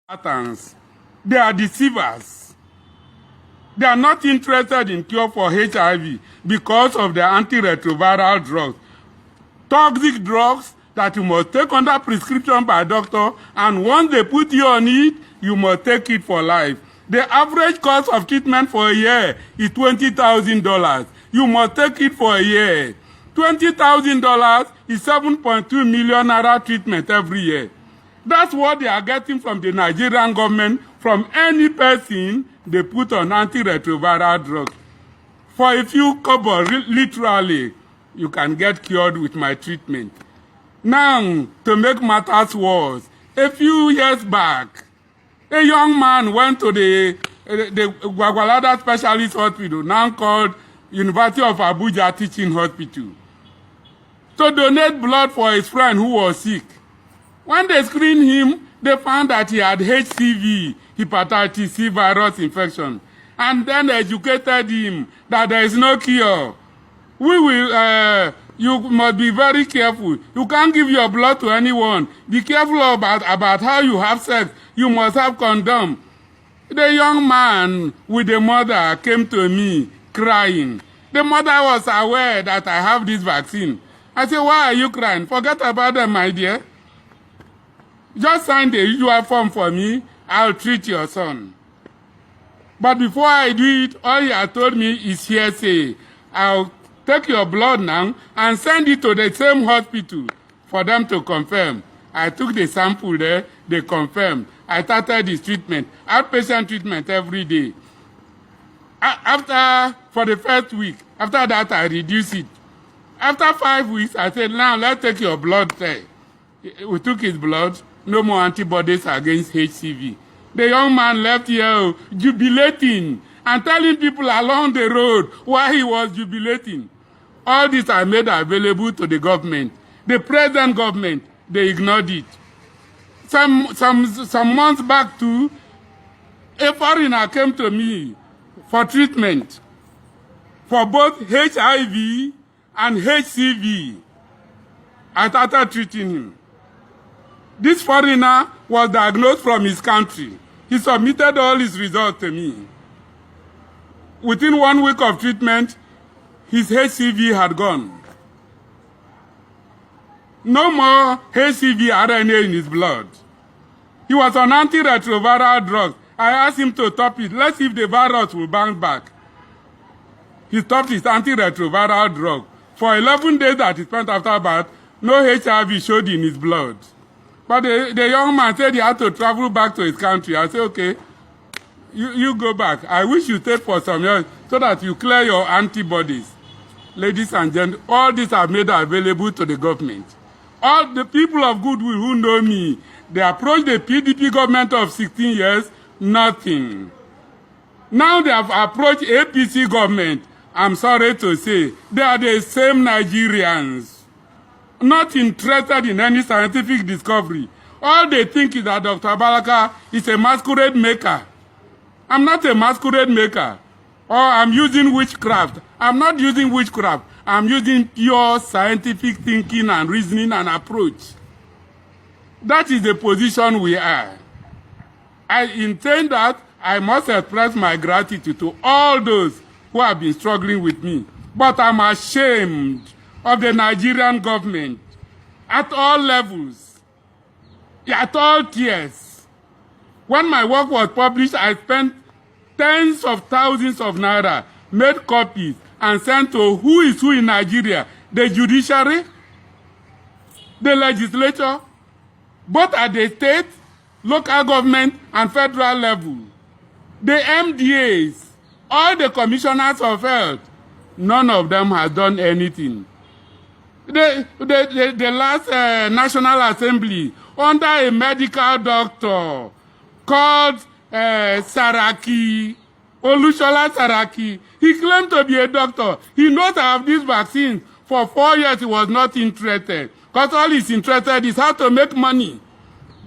charlatans. They are deceivers. They are not interested in cure for HIV because of the antiretroviral drugs. Toxic drugs that you must take under prescription by a doctor, and once they put you on it, you must take it for life. The average cost of treatment for a year is $20,000. You must take it for a year. $20,000 is 7.2 million naira treatment every year. That's what they are getting from the Nigerian government, from any person they put on antiretroviral drugs. For a few kobo, literally, you can get cured with my treatment. Now, to make matters worse, a few years back, a young man went to the Gwagwalada Specialist Hospital, now called University of Abuja Teaching Hospital, to donate blood for his friend who was sick. When they screened him, they found that he had HCV, hepatitis C virus infection, and then educated him that there is no cure. You must be very careful. You can't give your blood to anyone. Be careful about how you have sex. You must have condom. The young man with the mother came to me crying. The mother was aware that I have this vaccine. I said, why are you crying? Forget about them, my dear. Just sign the usual form for me. I'll treat your son. But before I do it, all he had told me is hearsay. I'll take your blood now and send it to the same hospital for them to confirm. I took the sample there, they confirmed. I started this treatment, outpatient treatment every day. For the first week, after that I reduced it. After 5 weeks, I said, now let's take your blood test. We took his blood, no more antibodies against HCV. The young man left here jubilating and telling people along the road why he was jubilating. All this I made available to the government. The present government, they ignored it. Some months back too, a foreigner came to me for treatment for both HIV and HCV. I started treating him. This foreigner was diagnosed from his country. He submitted all his results to me. Within 1 week of treatment, his HCV had gone. No more HCV RNA in his blood. He was on antiretroviral drugs. I asked him to stop it. Let's see if the virus will bounce back. He stopped his antiretroviral drug. For 11 days that he spent after birth, no HIV showed in his blood. But the young man said he had to travel back to his country. I said, okay, you go back. I wish you stayed for some years so that you clear your antibodies. Ladies and gentlemen, all these are made available to the government. All the people of goodwill who know me, they approached the PDP government of 16 years, nothing. Now they have approached APC government. I'm sorry to say, they are the same Nigerians, not interested in any scientific discovery. All they think is that Dr. Balaka is a masquerade maker. I'm not a masquerade maker. Or I'm using witchcraft. I'm not using witchcraft. I'm using pure scientific thinking and reasoning and approach. That is the position we are. I intend that I must express my gratitude to all those who have been struggling with me. But I'm ashamed of the Nigerian government at all levels, at all tiers. When my work was published, I spent tens of thousands of naira, made copies, and sent to who is who in Nigeria, the judiciary, the legislature, both at the state, local government, and federal level, the MDAs, all the commissioners of health. None of them has done anything. The last National Assembly, under a medical doctor called Saraki, Olushola Saraki, he claimed to be a doctor. He knows I have this vaccine. For 4 years, he was not interested. Because all he's interested is how to make money.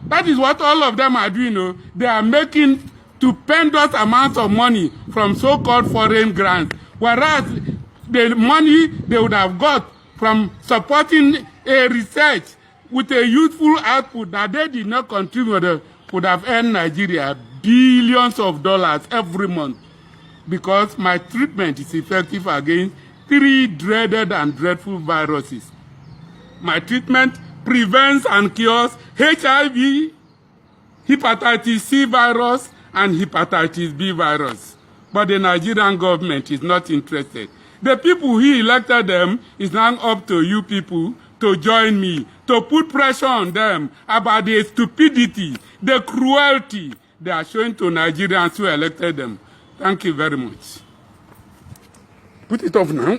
That is what all of them are doing. They are making stupendous amounts of money from so-called foreign grants. Whereas the money they would have got from supporting a research with a useful output that they did not contribute would have earned Nigeria billions of dollars every month because my treatment is effective against 3 dreaded and dreadful viruses. My treatment prevents and cures HIV, hepatitis C virus, and hepatitis B virus. But the Nigerian government is not interested. The people who elected them is now up to you people to join me, to put pressure on them about the stupidity, the cruelty they are showing to Nigerians who elected them. Thank you very much. Put it off now.